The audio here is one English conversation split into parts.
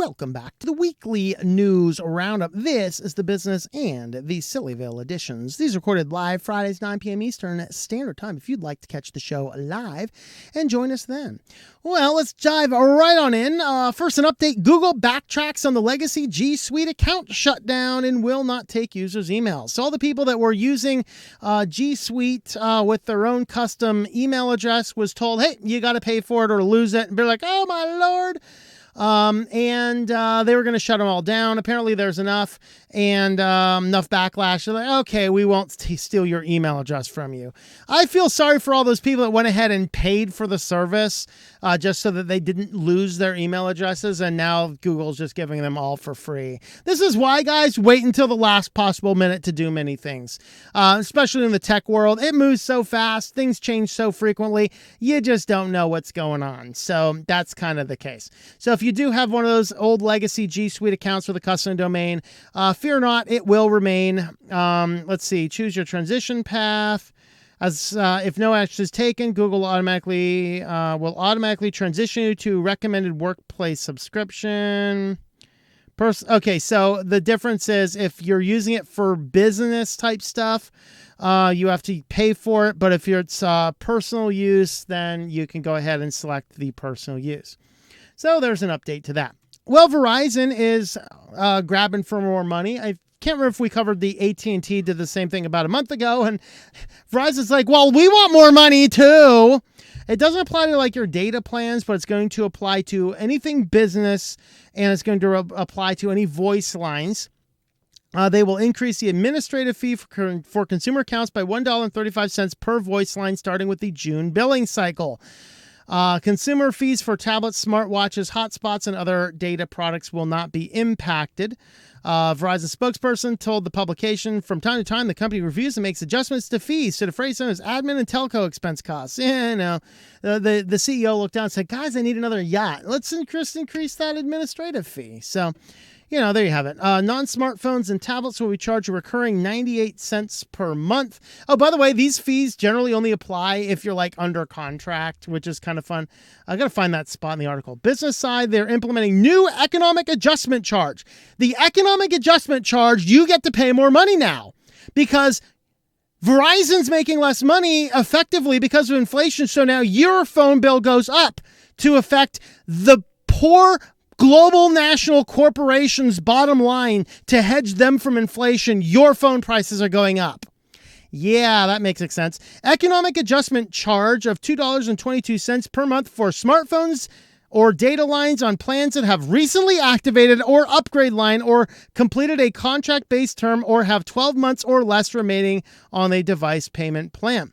Welcome back to the weekly news roundup. This is the business and the SillyVille editions. These are recorded live Fridays, 9 p.m. Eastern Standard Time. If you'd like to catch the show live and join us then. Well, let's dive right on in. First, an update. Google backtracks on the legacy GSuite account shutdown and will not take users' emails. So all the people that were using GSuite with their own custom email address was told, hey, you got to pay for it or lose it. And be like, oh, my Lord. They were going to shut them all down. Apparently there's enough enough backlash. They're like, okay, we won't steal your email address from you. I feel sorry for all those people that went ahead and paid for the service, just so that they didn't lose their email addresses. And now Google's just giving them all for free. This is why, guys, wait until the last possible minute to do many things, especially in the tech world. It moves so fast. Things change so frequently. You just don't know what's going on. So that's kind of the case. So if you do have one of those old legacy GSuite accounts with a custom domain, fear not, it will remain. Let's see, choose your transition path. As if no action is taken, Google will automatically transition you to recommended workplace subscription. Okay, so the difference is if you're using it for business type stuff, you have to pay for it. But if it's personal use, then you can go ahead and select the personal use. So there's an update to that. Well, Verizon is grabbing for more money. I can't remember if we covered the AT&T did the same thing about a month ago. And Verizon's like, well, we want more money too. It doesn't apply to like your data plans, but it's going to apply to anything business, and it's going to apply to any voice lines. They will increase the administrative fee for consumer accounts by $1.35 per voice line starting with the June billing cycle. Consumer fees for tablets, smartwatches, hotspots, and other data products will not be impacted. Verizon spokesperson told the publication, from time to time, the company reviews and makes adjustments to fees to defray some of its admin and telco expense costs. The CEO looked down and said, guys, I need another yacht. Let's increase that administrative fee. So, there you have it. Non-smartphones and tablets will be charged a recurring 98 cents per month. Oh, by the way, these fees generally only apply if you're like under contract, which is kind of fun. I got to find that spot in the article. Business side, they're implementing new economic adjustment charge. The economic adjustment charge, you get to pay more money now because Verizon's making less money effectively because of inflation. So now your phone bill goes up to affect the poor global national corporations' bottom line. To hedge them from inflation, your phone prices are going up. Yeah, that makes sense. Economic adjustment charge of $2.22 per month for smartphones or data lines on plans that have recently activated or upgrade line or completed a contract-based term or have 12 months or less remaining on a device payment plan.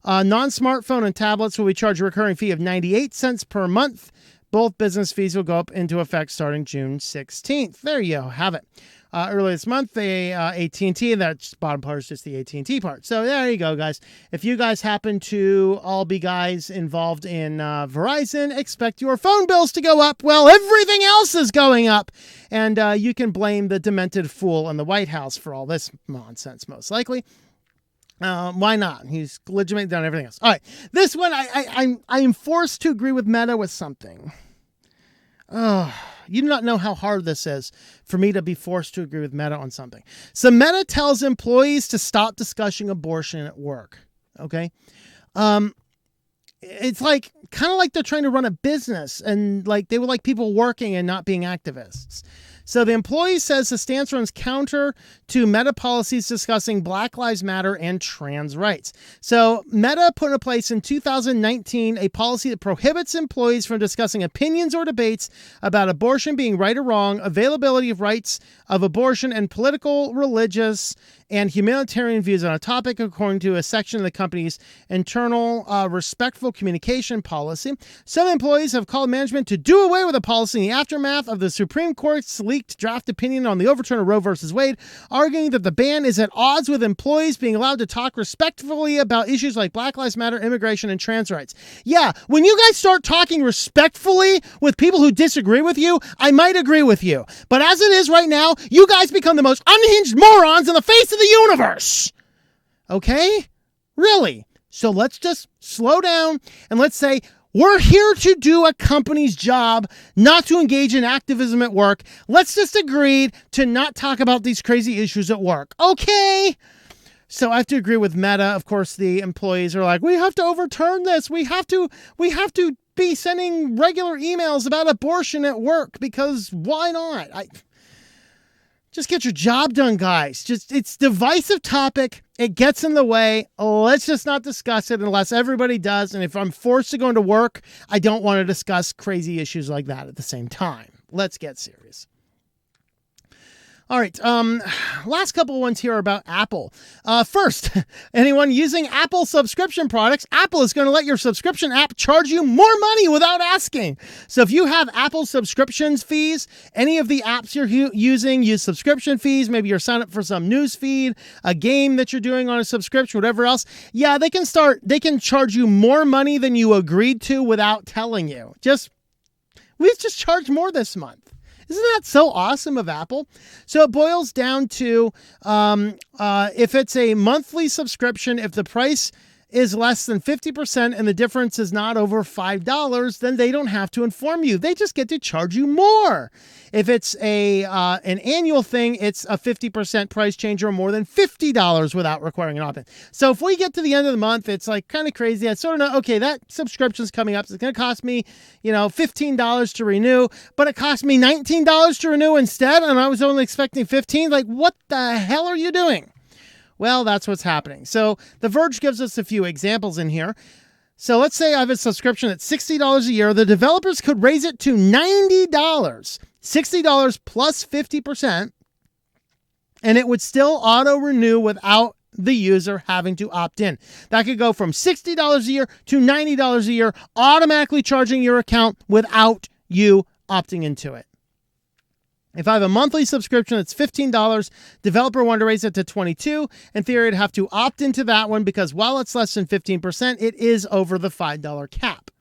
Non-smartphone and tablets will be charged a recurring fee of 98 cents per month. Both business fees will go up into effect starting June 16th. There you have it. Earlier this month, the AT&T, that bottom part is just the AT&T part. So there you go, guys. If you guys happen to all be guys involved in Verizon, expect your phone bills to go up. Well, everything else is going up. And you can blame the demented fool in the White House for all this nonsense, most likely. Why not? He's legitimately done everything else. All right. This one, I am forced to agree with Meta with something. You do not know how hard this is for me to be forced to agree with Meta on something. So Meta tells employees to stop discussing abortion at work. Okay. It's like kind of like they're trying to run a business and like they would like people working and not being activists. So the employee says the stance runs counter to Meta policies discussing Black Lives Matter and trans rights. So Meta put in place in 2019 a policy that prohibits employees from discussing opinions or debates about abortion being right or wrong, availability of rights of abortion, and political, religious, and humanitarian views on a topic, according to a section of the company's internal respectful communication policy. Some employees have called management to do away with the policy in the aftermath of the Supreme Court's leaked draft opinion on the overturn of Roe v. Wade, arguing that the ban is at odds with employees being allowed to talk respectfully about issues like Black Lives Matter, immigration, and trans rights. Yeah, when you guys start talking respectfully with people who disagree with you, I might agree with you. But as it is right now, you guys become the most unhinged morons in the face of the universe. Okay? Really? So let's just slow down and let's say, We're here to do a company's job, not to engage in activism at work. Let's just agree to not talk about these crazy issues at work. Okay. So I have to agree with Meta. Of course, the employees are like, we have to overturn this. We have to be sending regular emails about abortion at work because why not? Just get your job done, guys. It's divisive topic. It gets in the way. Let's just not discuss it unless everybody does. And if I'm forced to go into work, I don't want to discuss crazy issues like that at the same time. Let's get serious. All right. Last couple of ones here about Apple. First, anyone using Apple subscription products, Apple is going to let your subscription app charge you more money without asking. So if you have Apple subscriptions fees, any of the apps you're using use subscription fees. Maybe you're signed up for some news feed, a game that you're doing on a subscription, whatever else. Yeah, they can charge you more money than you agreed to without telling you. We just charged more this month. Isn't that so awesome of Apple? So it boils down to if it's a monthly subscription, if the price is less than 50% and the difference is not over $5, then they don't have to inform you. They just get to charge you more. If it's an annual thing, it's a 50% price change or more than $50 without requiring an opt-in. So if we get to the end of the month, it's like kind of crazy. I sort of know, okay, that subscription's coming up. So it's going to cost me, $15 to renew, but it cost me $19 to renew instead. And I was only expecting $15. Like, what the hell are you doing? Well, that's what's happening. So The Verge gives us a few examples in here. So let's say I have a subscription at $60 a year. The developers could raise it to $90, $60 plus 50%, and it would still auto-renew without the user having to opt in. That could go from $60 a year to $90 a year, automatically charging your account without you opting into it. If I have a monthly subscription that's $15, developer wanted to raise it to $22. In theory, I'd have to opt into that one because while it's less than 15%, it is over the $5 cap.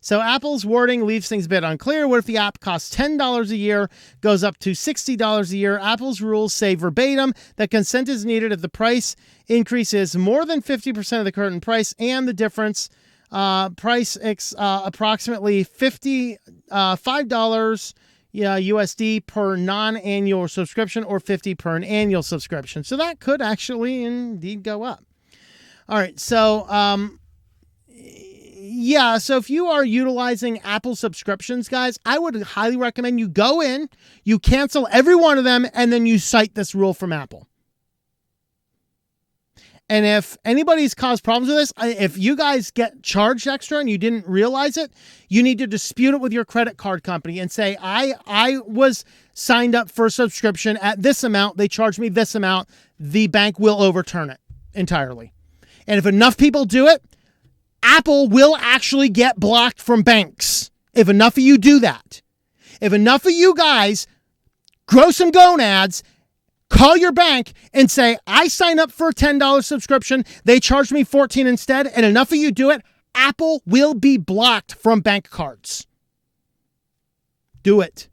So Apple's wording leaves things a bit unclear. What if the app costs $10 a year, goes up to $60 a year? Apple's rules say verbatim that consent is needed if the price increase is more than 50% of the current price and the difference approximately $5 USD per non-annual subscription or $50 per an annual subscription. So that could actually indeed go up. All right. So, so if you are utilizing Apple subscriptions, guys, I would highly recommend you go in, you cancel every one of them, and then you cite this rule from Apple. And if anybody's caused problems with this, if you guys get charged extra and you didn't realize it, you need to dispute it with your credit card company and say, I was signed up for a subscription at this amount. They charged me this amount. The bank will overturn it entirely. And if enough people do it, Apple will actually get blocked from banks. If enough of you do that, if enough of you guys grow some gonads, call your bank and say, I sign up for a $10 subscription. They charged me $14 instead. And enough of you do it, Apple will be blocked from bank cards. Do it.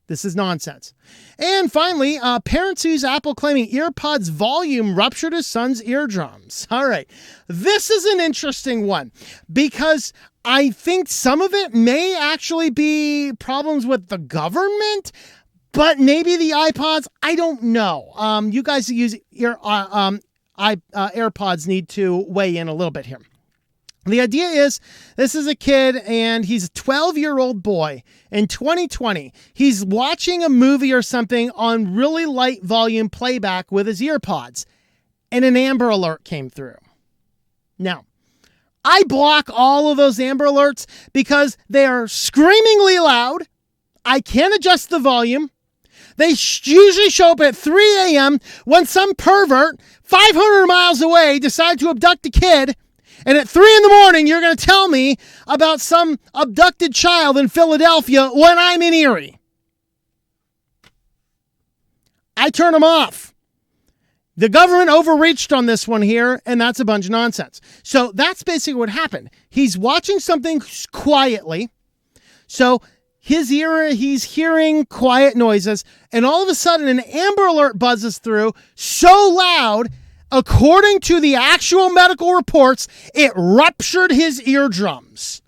This is nonsense. And finally, parents use Apple claiming Earpods volume ruptured his son's eardrums. All right. This is an interesting one because I think some of it may actually be problems with the government. But maybe the iPods, I don't know. You guys who use AirPods need to weigh in a little bit here. The idea is this is a kid and he's a 12-year-old boy in 2020. He's watching a movie or something on really light volume playback with his EarPods and an Amber Alert came through. Now, I block all of those Amber Alerts because they are screamingly loud. I can't adjust the volume. They usually show up at 3 a.m. when some pervert 500 miles away decides to abduct a kid. And at 3 in the morning, you're going to tell me about some abducted child in Philadelphia when I'm in Erie. I turn them off. The government overreached on this one here, and that's a bunch of nonsense. So that's basically what happened. He's watching something quietly. So his ear, he's hearing quiet noises, and all of a sudden an Amber Alert buzzes through so loud, according to the actual medical reports, it ruptured his eardrums.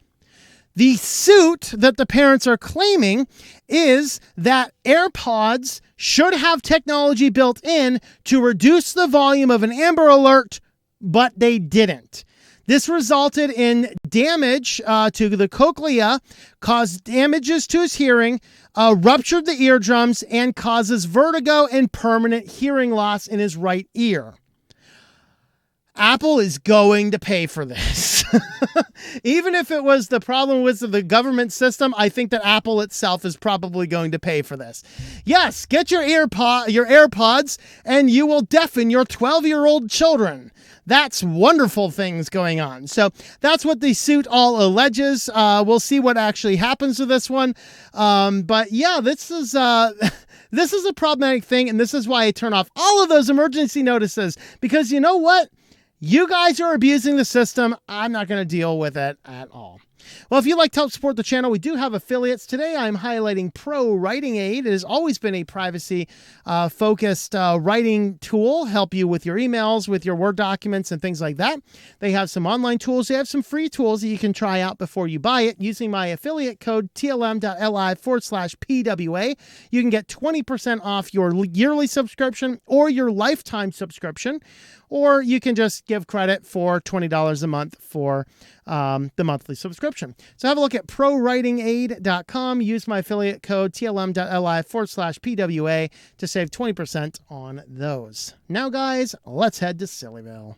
The suit that the parents are claiming is that AirPods should have technology built in to reduce the volume of an Amber Alert, but they didn't. This resulted in damage to the cochlea, caused damages to his hearing, ruptured the eardrums, and causes vertigo and permanent hearing loss in his right ear. Apple is going to pay for this. Even if it was the problem with the government system, I think that Apple itself is probably going to pay for this. Yes, get your AirPods, and you will deafen your 12-year-old children. That's wonderful things going on. So that's what the suit all alleges. We'll see what actually happens to this one. But yeah, this is a problematic thing, and this is why I turn off all of those emergency notices, because you know what? You guys are abusing the system. I'm not going to deal with it at all. Well, if you'd like to help support the channel, we do have affiliates. Today, I'm highlighting Pro Writing Aid. It has always been a privacy-focused writing tool, help you with your emails, with your Word documents, and things like that. They have some online tools. They have some free tools that you can try out before you buy it. Using my affiliate code TLM.li/PWA, you can get 20% off your yearly subscription or your lifetime subscription, or you can just give credit for $20 a month for the monthly subscription. So have a look at prowritingaid.com. Use my affiliate code TLM.li/PWA to save 20% on those. Now, guys, let's head to SillyVille.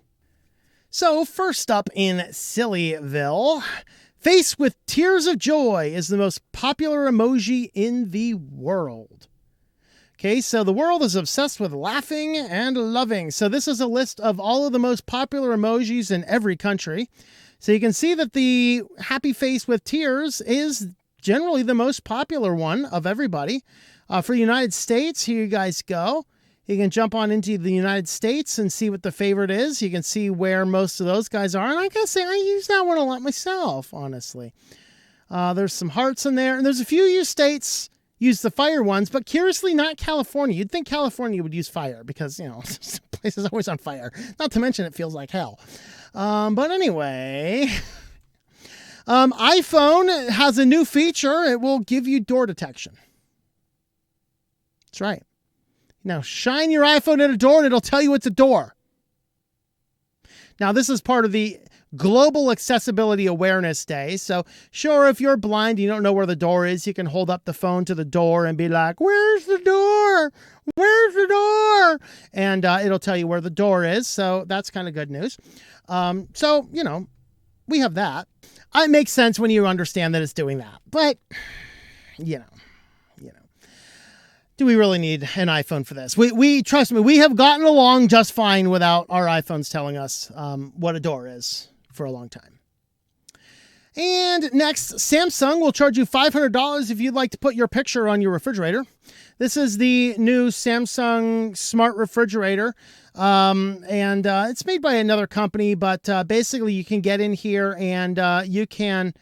So first up in SillyVille, face with tears of joy is the most popular emoji in the world. Okay, so the world is obsessed with laughing and loving. So this is a list of all of the most popular emojis in every country. So you can see that the happy face with tears is generally the most popular one of everybody. For the United States, here you guys go. You can jump on into the United States and see what the favorite is. You can see where most of those guys are. And I gotta say, I use that one a lot myself, honestly. There's some hearts in there. And there's a few states use the fire ones, but curiously not California. You'd think California would use fire because, you know, this place is always on fire. Not to mention it feels like hell. But anyway, iPhone has a new feature. It will give you door detection. That's right. Now shine your iPhone at a door and it'll tell you it's a door. Now this is part of the Global Accessibility Awareness Day. So sure, if you're blind, you don't know where the door is, you can hold up the phone to the door and be like, where's the door? Where's the door? And it'll tell you where the door is. So that's kind of good news. So, you know, we have that. It makes sense when you understand that it's doing that. But, you know. Do we really need an iPhone for this? We trust me, we have gotten along just fine without our iPhones telling us what a door is for a long time. And next, Samsung will charge you $500 if you'd like to put your picture on your refrigerator. This is the new Samsung smart refrigerator. And it's made by another company, but basically you can get in here and you can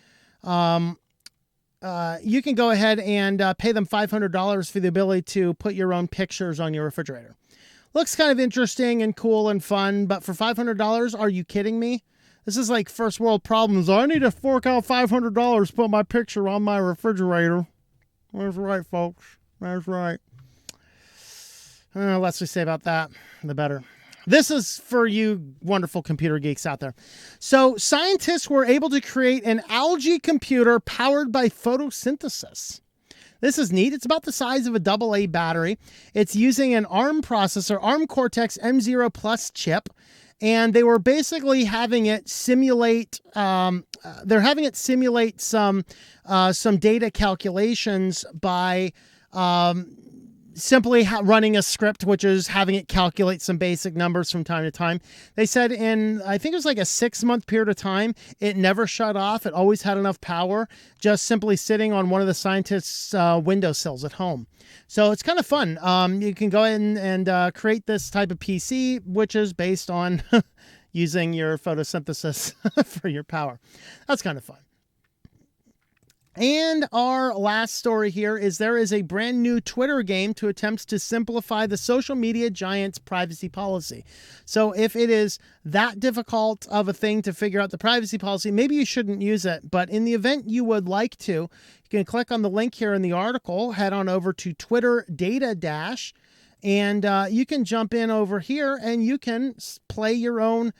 go ahead and pay them $500 for the ability to put your own pictures on your refrigerator. Looks kind of interesting and cool and fun, but for $500, are you kidding me? This is like first world problems. I need to fork out $500 to put my picture on my refrigerator. That's right, folks. That's right. Less we say about that, the better. This is for you wonderful computer geeks out there. So scientists were able to create an algae computer powered by photosynthesis. This is neat. It's about the size of a AA battery. It's using an ARM processor, ARM Cortex M0 Plus chip. And they were basically having it simulate, some data calculations by simply running a script, which is having it calculate some basic numbers from time to time. They said in, I think it was like a 6-month period of time, it never shut off. It always had enough power, just simply sitting on one of the scientists' windowsills at home. So it's kind of fun. You can go in and create this type of PC, which is based on using your photosynthesis for your power. That's kind of fun. And our last story here is there is a brand new Twitter game to attempt to simplify the social media giant's privacy policy. So if it is that difficult of a thing to figure out the privacy policy, maybe you shouldn't use it. But in the event you would like to, you can click on the link here in the article, head on over to Twitter Data Dash, and you can jump in over here and you can play your own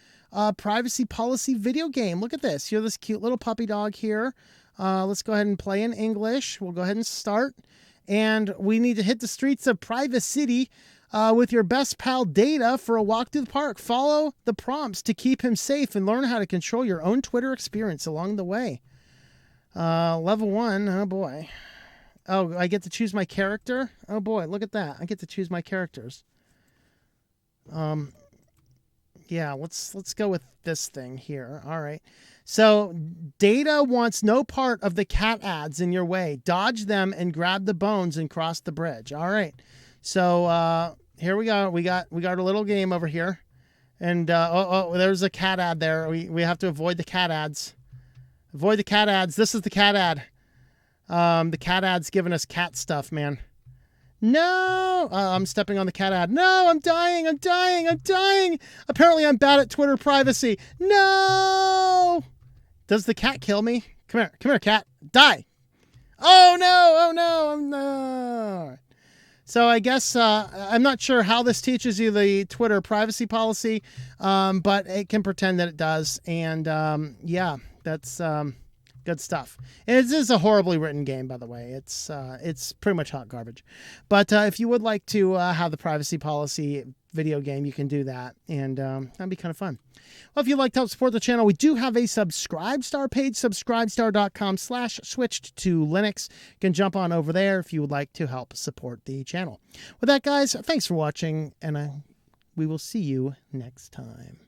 privacy policy video game. Look at this. You have this cute little puppy dog here. Let's go ahead and play in English. We'll go ahead and start. And we need to hit the streets of Private City with your best pal Data for a walk through the park. Follow the prompts to keep him safe and learn how to control your own Twitter experience along the way. Level 1. Oh, boy. Oh, I get to choose my character? Oh, boy. Look at that. I get to choose my characters. Yeah, let's go with this thing here. All right. So Data wants no part of the cat ads in your way. Dodge them and grab the bones and cross the bridge. All right. So here we go. We got a little game over here. And there's a cat ad there. We have to avoid the cat ads. Avoid the cat ads. This is the cat ad. The cat ad's giving us cat stuff, man. No, I'm stepping on the cat ad. No, I'm dying. I'm dying. I'm dying. Apparently I'm bad at Twitter privacy. No. Does the cat kill me? Come here. Come here, cat. Die. Oh, no. Oh, no. I'm no. So I guess I'm not sure how this teaches you the Twitter privacy policy, but it can pretend that it does. And yeah, that's good stuff. And it is a horribly written game, by the way. It's pretty much hot garbage. But if you would like to have the privacy policy video game, you can do that. And that'd be kind of fun. Well, if you'd like to help support the channel, we do have a Subscribestar page, subscribestar.com/switchedtolinux. You can jump on over there if you would like to help support the channel. With that, guys, thanks for watching, and we will see you next time.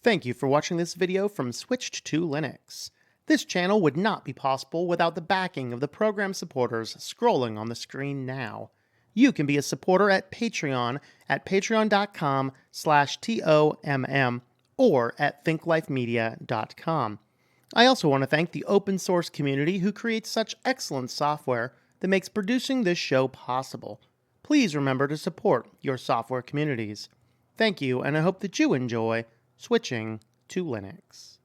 Thank you for watching this video from SwitchedToLinux. This channel would not be possible without the backing of the program supporters scrolling on the screen now. You can be a supporter at Patreon at patreon.com/TOMM or at thinklifemedia.com. I also want to thank the open source community who creates such excellent software that makes producing this show possible. Please remember to support your software communities. Thank you, and I hope that you enjoy switching to Linux.